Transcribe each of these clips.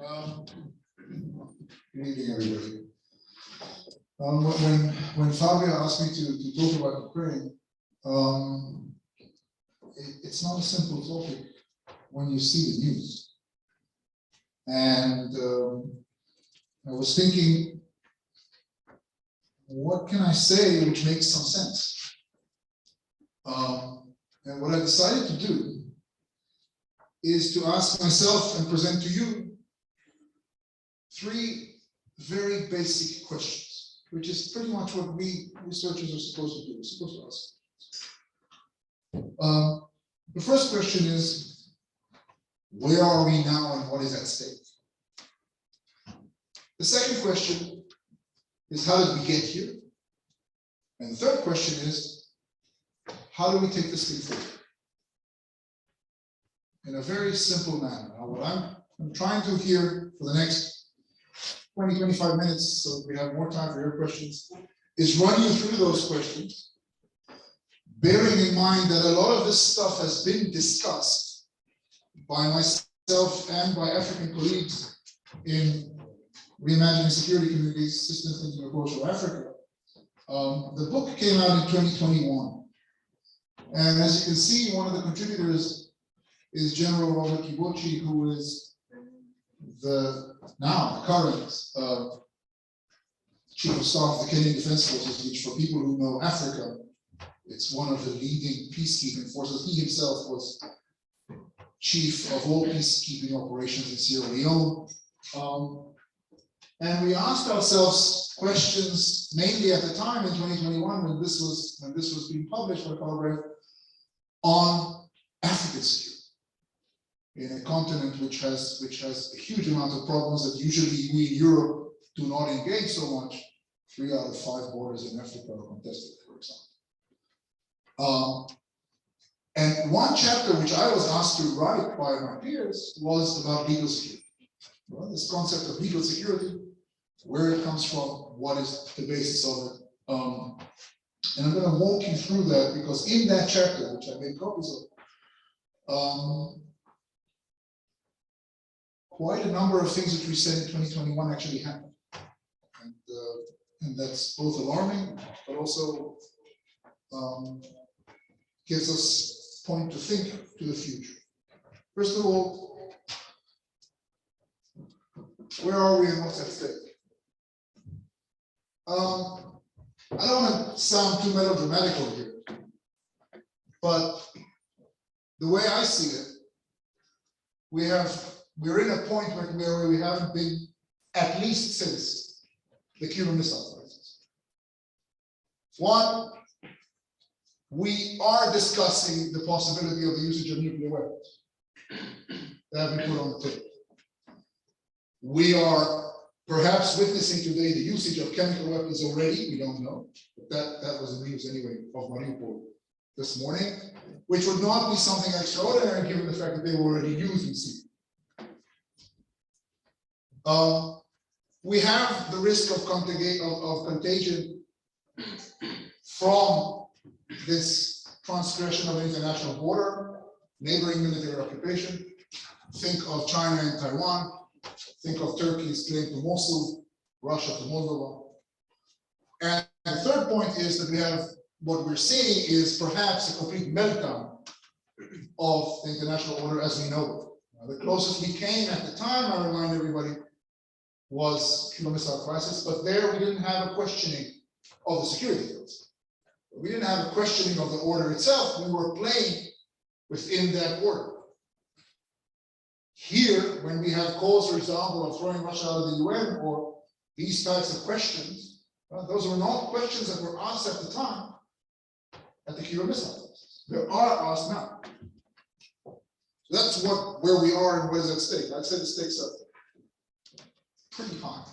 Good evening, everybody. When Fabio asked me to talk about Ukraine, it's not a simple topic when you see the news. And I was thinking, what can I say which makes some sense? And what I decided to do is to ask myself and present to you three very basic questions, which is pretty much what we researchers are supposed to do. We're supposed to ask. The first question is, where are we now and what is at stake? The second question is, how did we get here? And the third question is, how do we take this thing forward? In a very simple manner. Now, what I'm trying to here for the next 20, 25 minutes, so we have more time for your questions, is run you through those questions, bearing in mind that a lot of this stuff has been discussed by myself and by African colleagues in Reimagining Security Communities, Systems Thinking Approach of Africa. The book came out in 2021. And as you can see, one of the contributors is General Robert Kibochi, who is the current Chief of Staff of the Kenyan Defense Forces, which for people who know Africa, it's one of the leading peacekeeping forces. He himself was chief of all peacekeeping operations in Sierra Leone. And we asked ourselves questions, mainly at the time in 2021, when this was being published by Prof, on African security in a continent which has a huge amount of problems that usually we in Europe do not engage so much. 3 out of 5 borders in Africa are contested, for example. And one chapter which I was asked to write by my peers was about legal security. Well, this concept of legal security, where it comes from, what is the basis of it. And I'm going to walk you through that, because in that chapter, which I made copies of, quite a number of things which we said in 2021 actually happened. And that's both alarming, but also gives us a point to think to the future. First of all, where are we and what's at stake? I don't want to sound too melodramatic over here, but the way I see it, we're in a point where we haven't been, at least since the Cuban Missile Crisis. One, we are discussing the possibility of the usage of nuclear weapons that have been put on the table. We are perhaps witnessing today the usage of chemical weapons already. We don't know, but that was the news anyway of Mariupol this morning, which would not be something extraordinary given the fact that they were already used in Syria. We have the risk of contagion from this transgression of the international border, neighboring military occupation. Think of China and Taiwan. Think of Turkey's claim to Mosul, Russia to Moldova. And the third point is that we have, what we're seeing is perhaps a complete meltdown of the international order as we know it. Now, the closest we came at the time, I remind everybody, was Cuban Missile Crisis, but there we didn't have a questioning of the security threats. We didn't have a questioning of the order itself. We were playing within that order. Here, when we have calls, for example, of throwing Russia out of the UN or these types of questions, those were not questions that were asked at the time at the Cuban Missile Crisis. They are asked now. So that's where we are and what is at stake. I'd say the stakes are pretty high.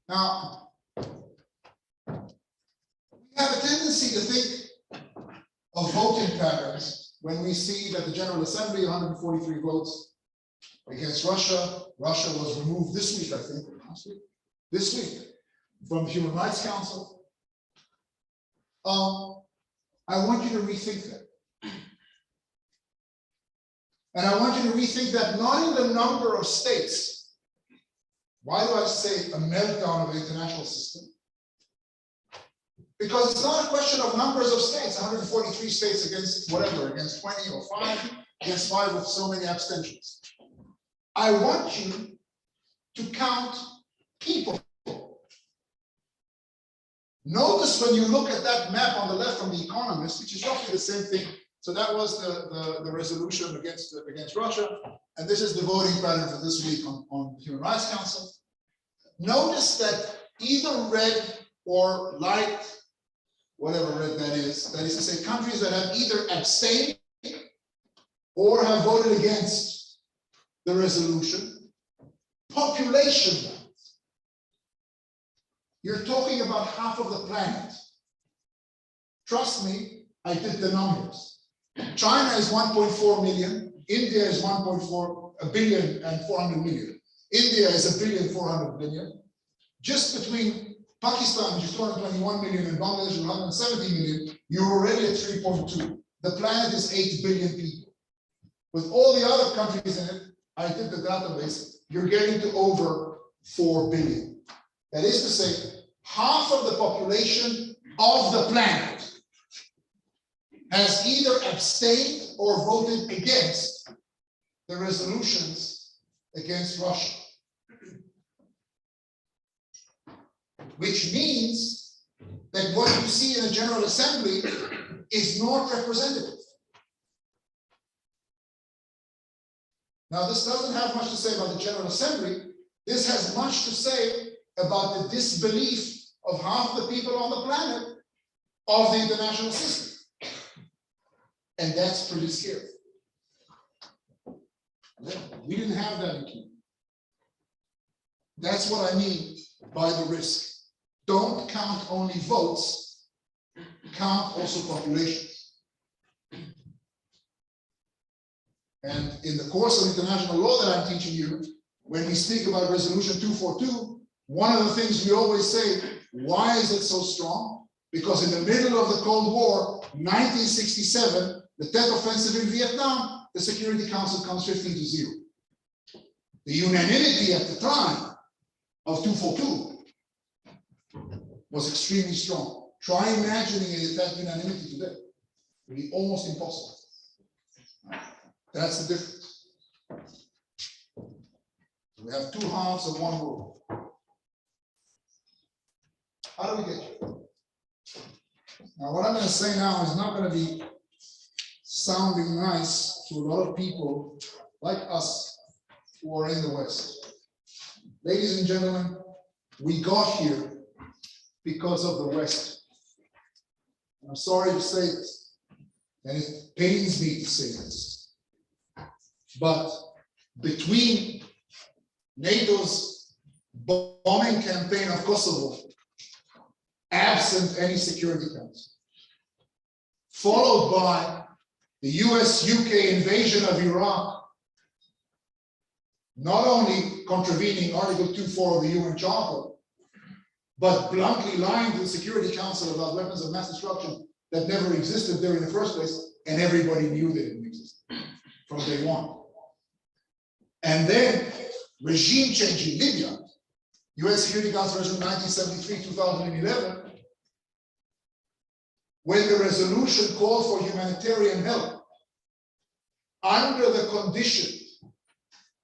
Now, we have a tendency to think of voting patterns when we see that the General Assembly, 143 votes against Russia. Russia was removed this week, I think, or last week, this week, from the Human Rights Council. I want you to rethink that. And I want you to rethink that not in the number of states. Why do I say a meltdown of the international system? Because it's not a question of numbers of states, 143 states against whatever, against 20 or 5, against 5 with so many abstentions. I want you to count people. Notice when you look at that map on the left from The Economist, which is roughly the same thing. So that was the resolution against Russia. And this is the voting pattern for this week on the Human Rights Council. Notice that either red or light, whatever red that is to say countries that have either abstained or have voted against the resolution, population. You're talking about half of the planet. Trust me, I did the numbers. China is 1.4 million, India is 1.4 billion and 400 million. India is 1.4 billion. Just between Pakistan, which is 221 million, and Bangladesh, 170 million, you're already at 3.2. The planet is 8 billion people. With all the other countries in it, I did the database, you're getting to over 4 billion. That is to say, half of the population of the planet has either abstained or voted against the resolutions against Russia. Which means that what you see in the General Assembly is not representative. Now, this doesn't have much to say about the General Assembly. This has much to say about the disbelief of half the people on the planet of the international system. And that's pretty scary. We didn't have that in Cuba. That's what I mean by the risk. Don't count only votes, count also populations. And in the course of international law that I'm teaching you, when we speak about Resolution 242, one of the things we always say, why is it so strong? Because in the middle of the Cold War, 1967, the Tet Offensive in Vietnam, the Security Council comes 15-0. The unanimity at the time of 242 was extremely strong. Try imagining it, that unanimity today. It would be almost impossible. That's the difference. We have two halves of one world. How do we get here? Now, what I'm going to say now is not going to be sounding nice to a lot of people like us who are in the West. Ladies and gentlemen, we got here because of the West. I'm sorry to say this, and it pains me to say this, but between NATO's bombing campaign of Kosovo, absent any Security Council, followed by the US-UK invasion of Iraq, not only contravening Article 2.4 of the UN Charter, but bluntly lying to the Security Council about weapons of mass destruction that never existed there in the first place, and everybody knew they didn't exist from day one. And then regime change in Libya, US Security Council Resolution 1973-2011, when the resolution called for humanitarian help under the condition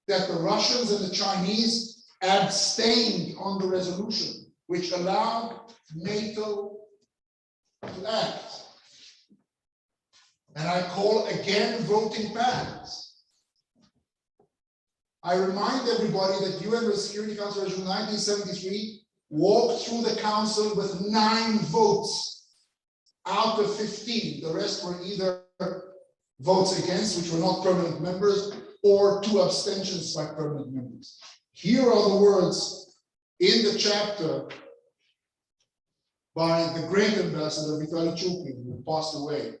that the Russians and the Chinese abstained on the resolution, which allowed NATO to act. And I call again voting patterns. I remind everybody that UN Security Council Resolution 1973 walked through the council with 9 votes out of 15. The rest were either votes against, which were not permanent members, or 2 abstentions by permanent members. Here are the words in the chapter by the great ambassador Vitaly Chukin, who passed away,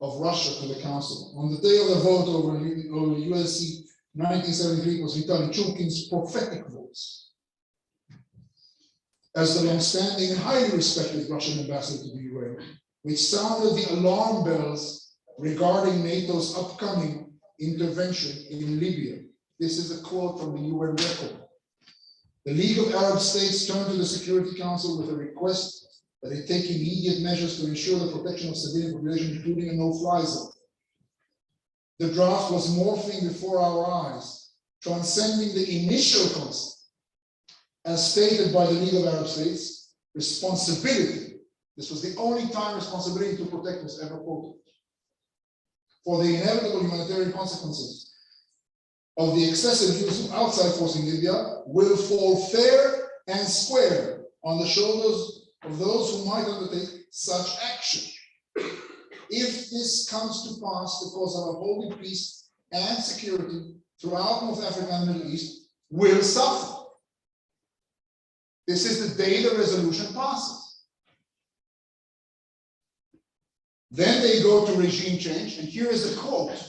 of Russia to the council. On the day of the vote over USC 1973 was Vitaly Chukin's prophetic voice. As the long-standing and highly respected Russian ambassador to the UN, which sounded the alarm bells regarding NATO's upcoming intervention in Libya. This is a quote from the UN record. The League of Arab States turned to the Security Council with a request that it take immediate measures to ensure the protection of civilian population, including a no-fly zone. The draft was morphing before our eyes, transcending the initial concept, as stated by the League of Arab States, responsibility. This was the only time responsibility to protect was ever quoted. For the inevitable humanitarian consequences of the excessive use of outside force in Libya will fall fair and square on the shoulders of those who might undertake such action. If this comes to pass, the cause of upholding peace and security throughout North Africa and the Middle East will suffer. This is the day the resolution passes. Then they go to regime change, and here is a quote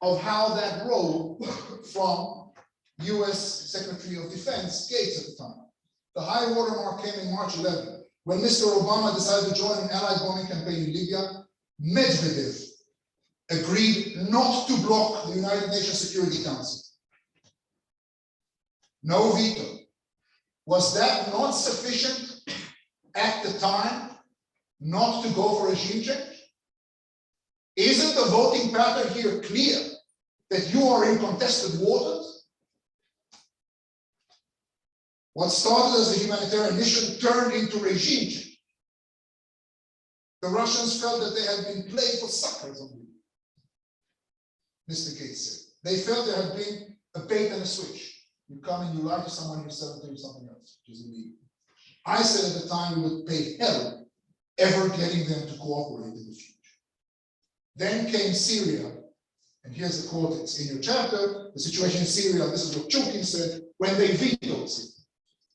of how that rolled from US Secretary of Defense Gates at the time. The high watermark came in March 11, when Mr. Obama decided to join an allied bombing campaign in Libya. Medvedev agreed not to block the United Nations Security Council. No veto. Was that not sufficient at the time not to go for regime change? Isn't the voting pattern here clear that you are in contested waters? What started as a humanitarian mission turned into regime change. The Russians felt that they had been played for suckers on Libya. Mr. Gates said. They felt there had been a bait and a switch. You come and you lie to someone, you sell them to something else, which is illegal. I said at the time we would pay hell ever getting them to cooperate in the future. Then came Syria, and here's the quote, it's in your chapter, the situation in Syria, this is what Chukin said, when they vetoed Syria.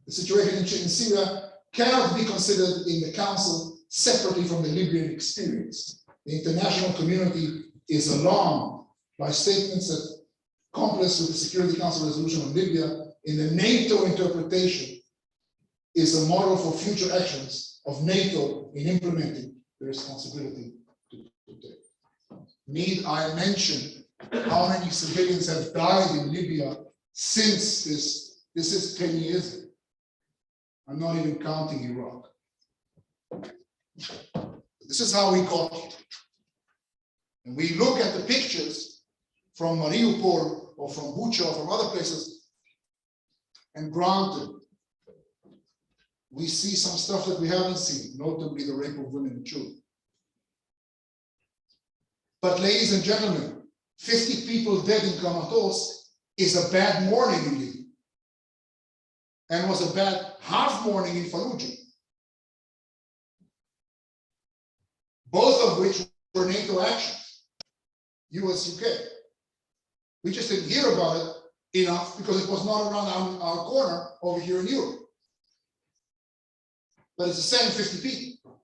The situation in Syria cannot be considered in the council separately from the Libyan experience. The international community is alarmed by statements that compliance with the Security Council resolution on Libya in the NATO interpretation is a model for future actions of NATO in implementing the responsibility to protect. Need I mention how many civilians have died in Libya since this? This is 10 years ago. I'm not even counting Iraq. This is how we got here. And we look at the pictures from Mariupol or from Bucha or from other places, and granted, we see some stuff that we haven't seen, notably the rape of women and children. But ladies and gentlemen, 50 people dead in Kramatorsk is a bad morning in Libya, and was a bad half morning in Fallujah. Both of which were NATO actions, US, UK. We just didn't hear about it enough because it was not around our corner over here in Europe. But it's the same 50 people.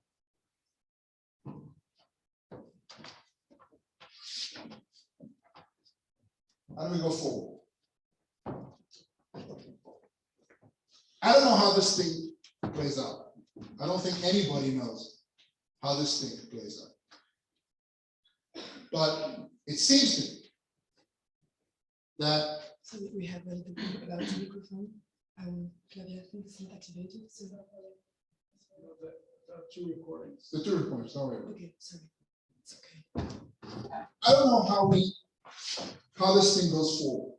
How do we go forward? I don't know how this thing plays out. I don't think anybody knows how this thing plays out. But it seems to me that. So we have a microphone. Claudia, I think it's not activated. So There are two recordings. The two recordings, don't worry. Okay, sorry. It's okay. I don't know how this thing goes forward.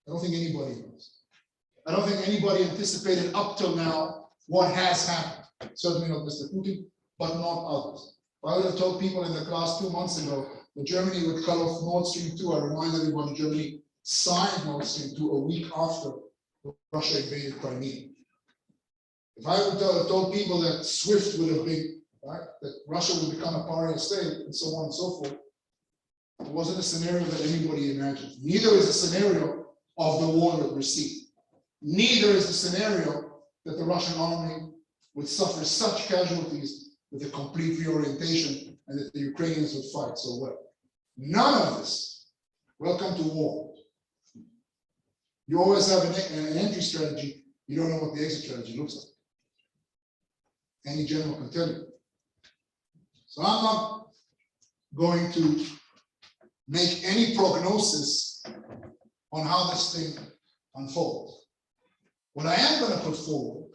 I don't think anybody knows. I don't think anybody anticipated up till now what has happened. Certainly not Mr. Putin, but not others. If I would have told people in the class 2 months ago that Germany would cut off Nord Stream 2, I remind everybody Germany signed Nord Stream 2 a week after Russia invaded Crimea. If I would have told people that SWIFT would have been, right, that Russia would become a pariah state and so on and so forth, it wasn't a scenario that anybody imagined. Neither is the scenario of the war that we're seeing. Neither is the scenario that the Russian army would suffer such casualties with a complete reorientation and that the Ukrainians would fight so well. None of this. Welcome to war. You always have an entry strategy. You don't know what the exit strategy looks like. Any general can tell you. So I'm not going to make any prognosis on how this thing unfolds. What I am going to put forward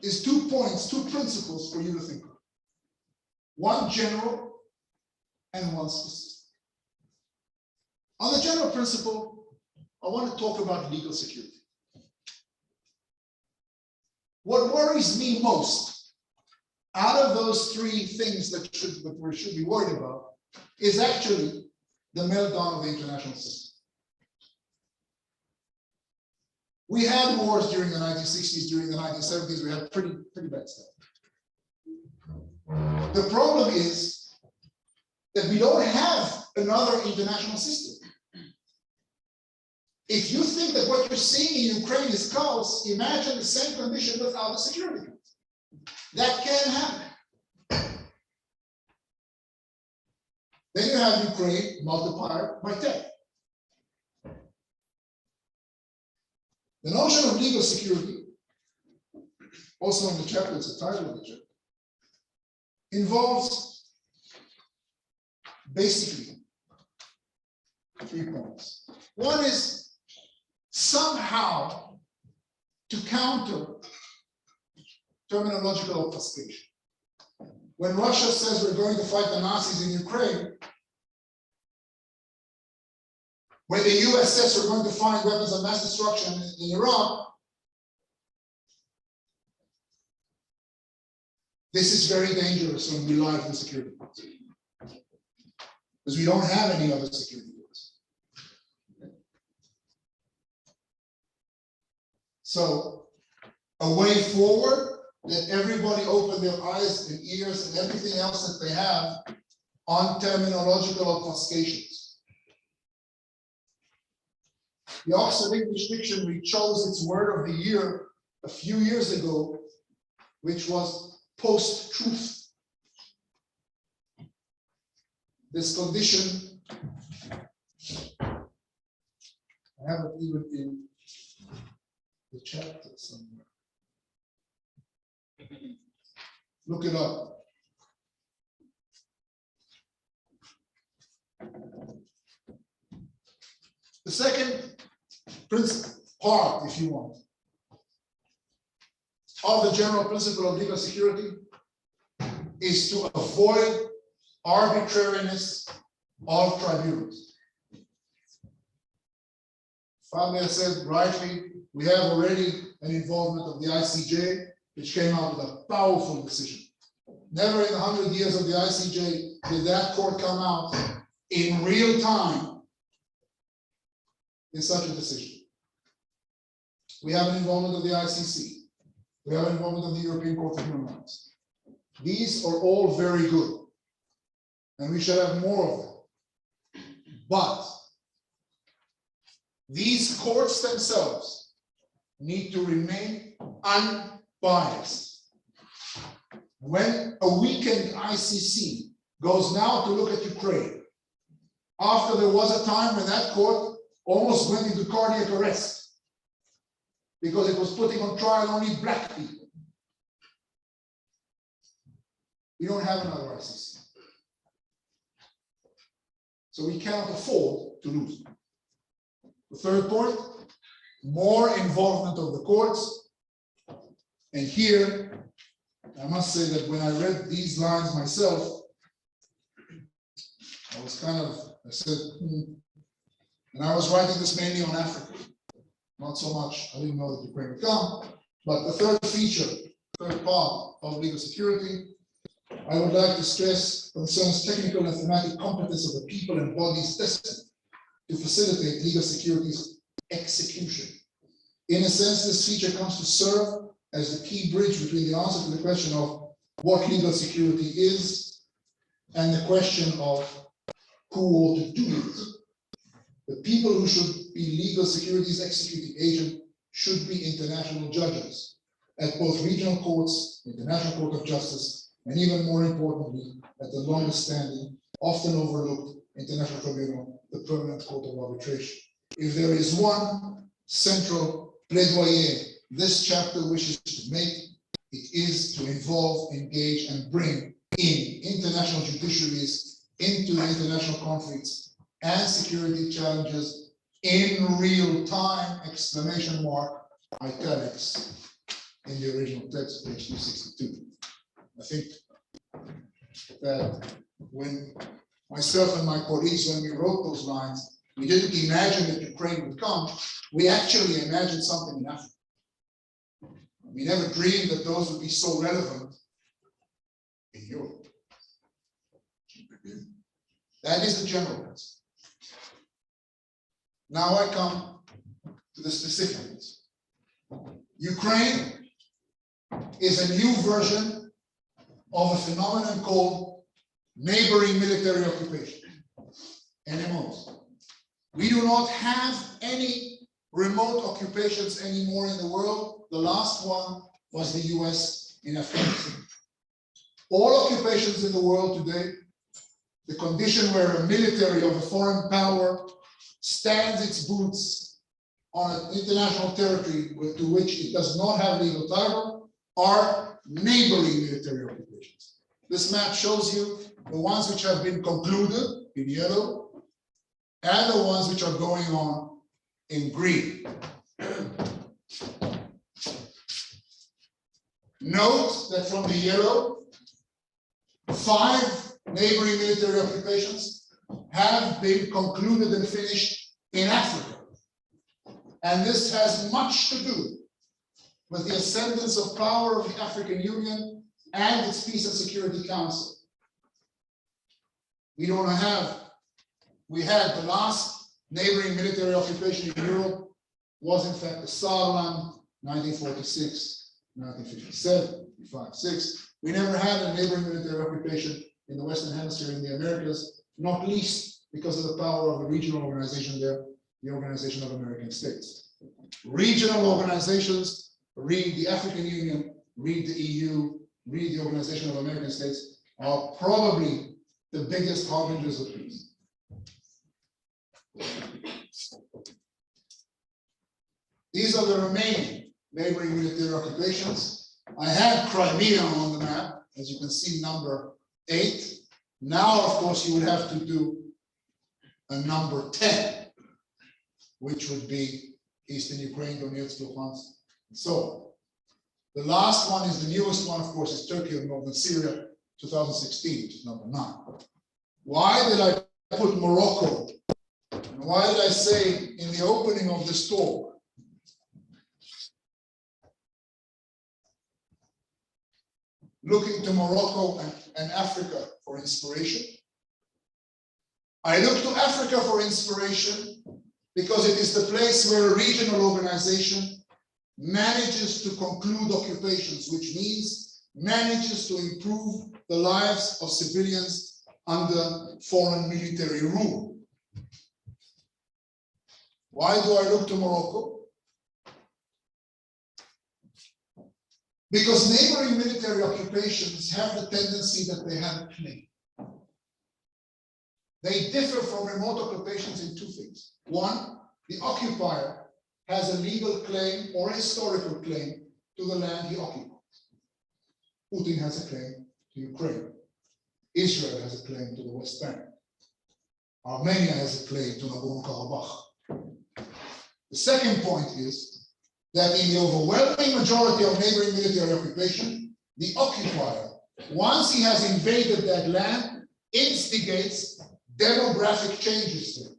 is 2 points, 2 principles for you to think of. One general and one specific. On the general principle, I want to talk about legal security. What worries me most out of those 3 things that we should be worried about is actually the meltdown of the international system. We had wars during the 1960s, during the 1970s, we had pretty bad stuff. The problem is that we don't have another international system. If you think that what you're seeing in Ukraine is chaos, imagine the same condition without the security. That can happen. Then you have Ukraine multiplied by 10. The notion of legal security, also in the chapter, it's the title of the chapter, involves basically 3 points. One is somehow to counter terminological obfuscation. When Russia says we're going to fight the Nazis in Ukraine, when the US says we're going to find weapons of mass destruction in Iraq, this is very dangerous when we rely on the security force, because we don't have any other security force. So a way forward that everybody open their eyes and ears and everything else that they have on terminological obfuscations. The Oxford English Dictionary chose its word of the year a few years ago, which was post-truth. This condition, I have it even in the chapter somewhere. Look it up. The second principle, part, if you want, of the general principle of legal security is to avoid arbitrariness of tribunals. Fabio said rightly, we have already an involvement of the ICJ, which came out with a powerful decision. Never in 100 years of the ICJ did that court come out in real time in such a decision. We have an involvement of the ICC. We have an involvement of the European Court of Human Rights. These are all very good, and we should have more of them. But these courts themselves need to remain unbiased. When a weakened ICC goes now to look at Ukraine, after there was a time when that court almost went into cardiac arrest because it was putting on trial only black people. We don't have another ICC. So we cannot afford to lose. The third point, more involvement of the courts. And here, I must say that when I read these lines myself, I was I said, and I was writing this mainly on Africa. Not so much, I didn't know that Ukraine would come, but the third feature, third part of legal security, I would like to stress concerns technical and thematic competence of the people and bodies tested to facilitate legal security's execution. In a sense, this feature comes to serve as the key bridge between the answer to the question of what legal security is and the question of who ought to do it. The people who should be legal security's executing agent should be international judges at both regional courts, International Court of Justice, and even more importantly, at the longest standing, often overlooked International Tribunal, the Permanent Court of Arbitration. If there is one central plaidoyer this chapter wishes to make, it is to involve, engage, and bring in international judiciaries into the international conflicts and security challenges in real time, exclamation mark, italics, in the original text, page 262. I think that when myself and my colleagues, when we wrote those lines, we didn't imagine that Ukraine would come. We actually imagined something in Africa. We never dreamed that those would be so relevant in Europe. That is the general answer. Now I come to the specifics. Ukraine is a new version of a phenomenon called neighboring military occupation, NMOs. We do not have any remote occupations anymore in the world. The last one was the US in Afghanistan. All occupations in the world today, the condition where a military of a foreign power stands its boots on an international territory to which it does not have legal title, are neighboring military occupations. This map shows you the ones which have been concluded in yellow and the ones which are going on in green. Note that from the yellow, 5 neighboring military occupations have been concluded and finished in Africa. And this has much to do with the ascendance of power of the African Union and its Peace and Security Council. We had the last neighboring military occupation in Europe was in fact the Saarland, 1946, 1957, 55, 6. We never had a neighboring military occupation in the Western Hemisphere in the Americas, not least because of the power of the regional organization there, the Organization of American States. Regional organizations, read the African Union, read the EU, read the Organization of American States, are probably the biggest harbingers of peace. These are the remaining neighboring military occupations. I had Crimea on the map, as you can see, number 8. Now, of course, you would have to do a number 10, which would be Eastern Ukraine, Donetsk, Luhansk, and so on. The last one is the newest one, of course, is Turkey and Northern Syria, 2016, which is number 9. Why did I put Morocco? And why did I say in the opening of this talk, looking to Morocco and Africa for inspiration? I look to Africa for inspiration because it is the place where a regional organization manages to conclude occupations, which means manages to improve the lives of civilians under foreign military rule. Why do I look to Morocco? Because neighboring military occupations have the tendency that they have a claim. They differ from remote occupations in 2 things. One, the occupier has a legal claim or a historical claim to the land he occupies. Putin has a claim to Ukraine. Israel has a claim to the West Bank. Armenia has a claim to Nagorno-Karabakh. The second point is that in the overwhelming majority of neighboring military occupation, the occupier, once he has invaded that land, instigates demographic changes there.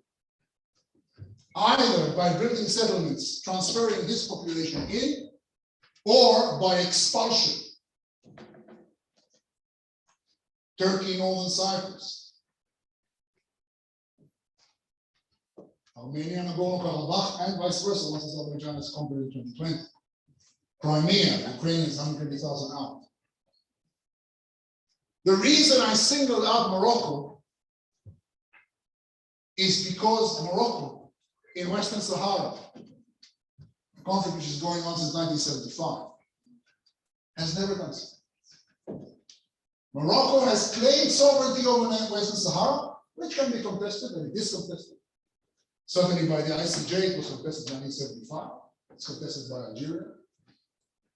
Either by building settlements, transferring his population in, or by expulsion. Turkey, Northern Cyprus. Armenia, Nagorno-Karabakh, and vice versa, once Azerbaijan is conquered in 2020. Crimea, Ukrainians, 120,000 out. The reason I singled out Morocco is because Morocco, in Western Sahara, a conflict which is going on since 1975, has never done so. Morocco has claimed sovereignty over Western Sahara, which can be contested, and it is contested. Certainly by the ICJ, it was contested in 1975. It's contested by Algeria.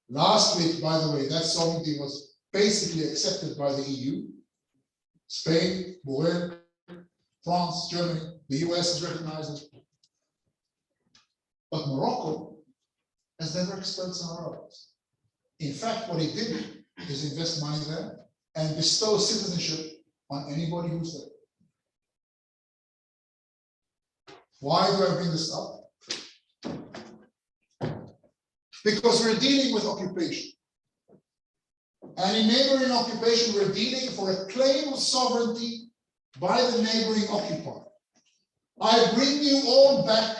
Last week, by the way, that sovereignty was basically accepted by the EU. Spain, Boer, France, Germany, the US has recognized it. But Morocco has never expelled Sahrawis. In fact, what he did is invest money there and bestow citizenship on anybody who's there. Why do I bring this up? Because we're dealing with occupation. And in neighboring occupation, we're dealing for a claim of sovereignty by the neighboring occupier. I bring you all back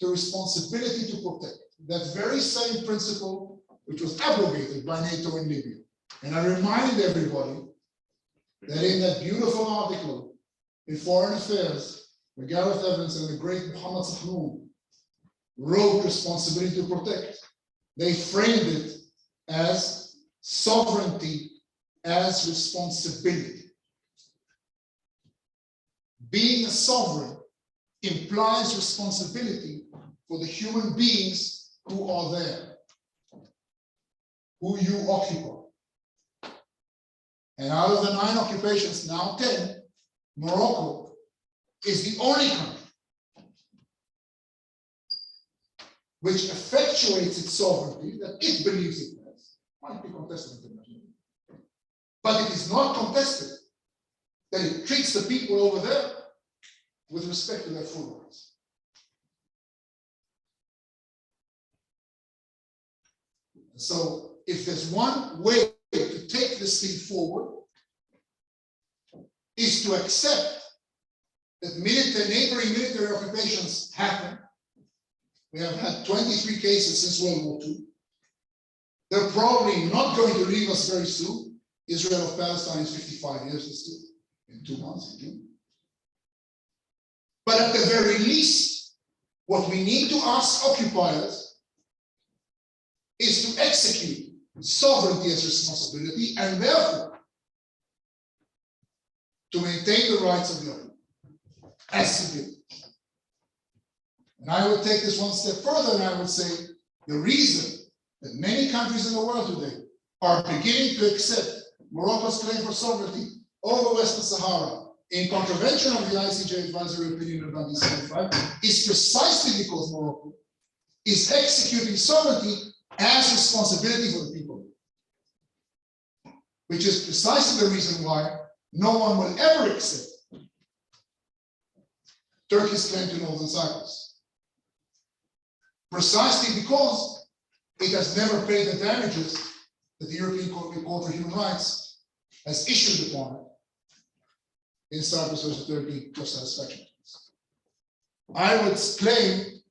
to responsibility to protect. That very same principle which was abrogated by NATO in Libya. And I remind everybody that in that beautiful article in Foreign Affairs, where Gareth Evans and the great Mohammed Sahnoun wrote responsibility to protect, they framed it as sovereignty as responsibility. Being a sovereign implies responsibility for the human beings who are there, who you occupy. And out of the 9 occupations, now 10, Morocco is the only country which effectuates its sovereignty that it believes it has. Might be contested internationally, but it is not contested that it treats the people over there with respect to their full rights. So if there's one way to take this thing forward, is to accept that neighboring military occupations happen. We have had 23 cases since World War II. They're probably not going to leave us very soon. Israel of Palestine is 55 years this year, in 2 months, in June. But at the very least, what we need to ask occupiers is to execute sovereignty as responsibility, and therefore to maintain the rights of the occupier as civilians. And I would take this one step further, and I would say the reason that many countries in the world today are beginning to accept Morocco's claim for sovereignty over Western Sahara in contravention of the ICJ advisory opinion of 1975 is precisely because Morocco is executing sovereignty as responsibility for the people, which is precisely the reason why no one will ever accept Turkey's claim to Northern Cyprus, precisely because it has never paid the damages that the European Court for Human Rights has issued upon it in Cyprus versus Turkey for satisfaction. I would claim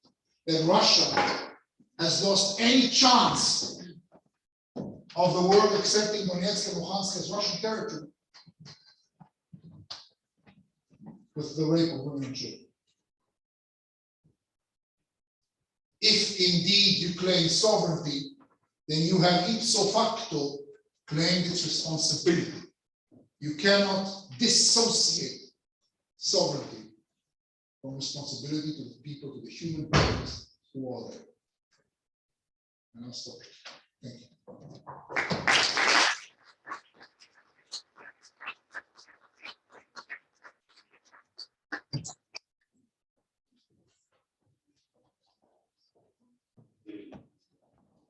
that Russia has lost any chance of the world accepting Donetsk and Luhansk as Russian territory with the rape of women and children. If indeed you claim sovereignty, then you have ipso facto claimed its responsibility. You cannot dissociate sovereignty from responsibility to the people, to the human beings who are there. And I'll stop.